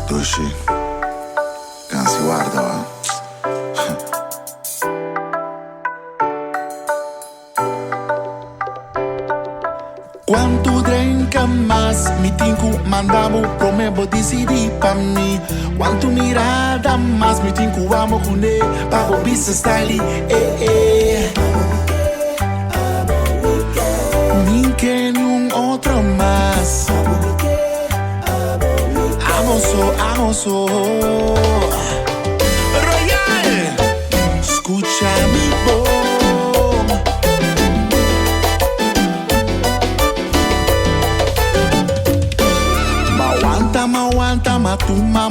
Dushi, cansi guarda, va. Quanto drenca mais me tinco mandamo promebo decidi pa mim. Quanto mirada mais me tinco amo com ne pago bisa style Ninguém outro mais. Amo so Royal, escucha mi voz. Mawanta, matuma,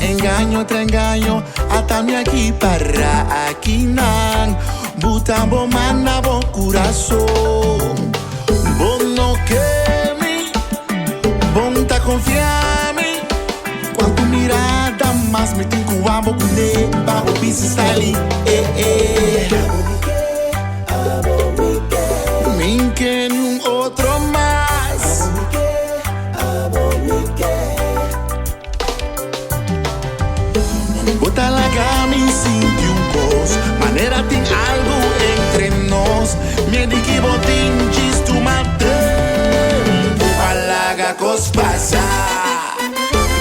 engaño, te engaño. Hasta mi aquí para aquí nan. Butambo manda bo corazón. Vos no quemi, vos ta confiame. Quanto mirada mais me tinco amo com ne bago pisa style Ninguém outro mais. Bota la gama e senti gosto. Maneira tem algo entre nós. Me di que botin diz tu matem. Alaga cos passa.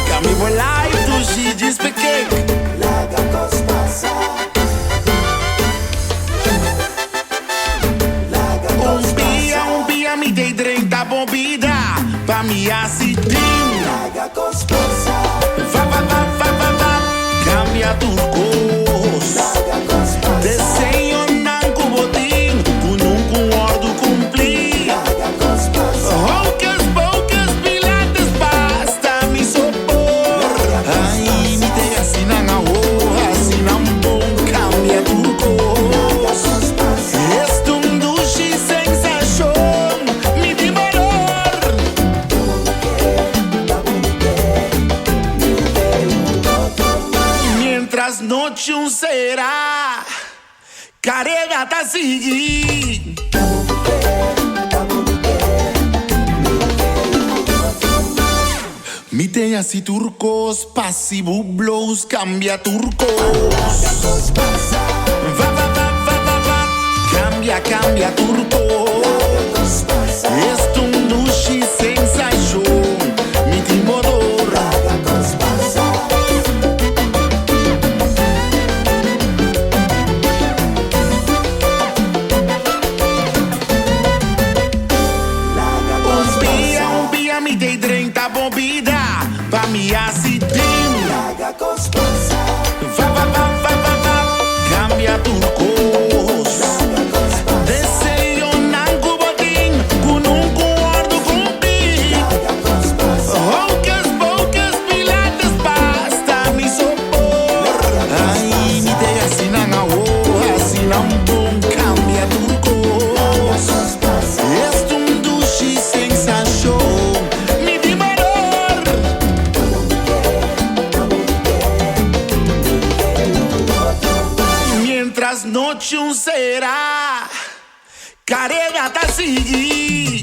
Kami volai tu si diz pequeno. Laga cos passa. Um pia me dei 30 bombida. Pa me acidin. Laga cos passa. Va. Cambia turcos. Desenho nanco botim. Com ordo cumprir. Poucas pilates basta me sopor. Ai, me tem assim na rua, assim na bom. Cambia turcos. Este duche sensação. Me demorou. Mientras noche será, carega tá seguir. Me tem assim turcos, passivo blows, cambia turcos. Va. Cambia turcos. Este duche sensação. Me demorou. Me dei 30 bombida pa me acidin. Laga cos passa. Va. Cambia turcos. Desenho nanco botim. Com ordo cumprir. Poucas pilates basta me sopor. Ai, me dei assim na rua, assim na bom. Cambia turcos. Este duche sensação. Noite será, carega tá seguir.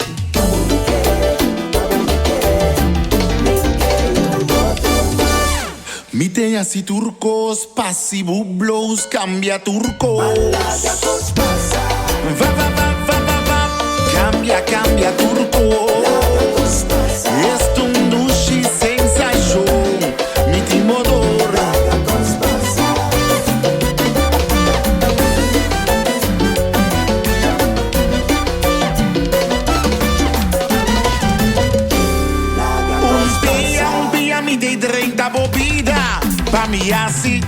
Me tem assim turcos, passivo blows, cambia turcos. Va. Cambia turcos. Este duche sensação. Me demorou. Me dei 30 bobida pa me assim.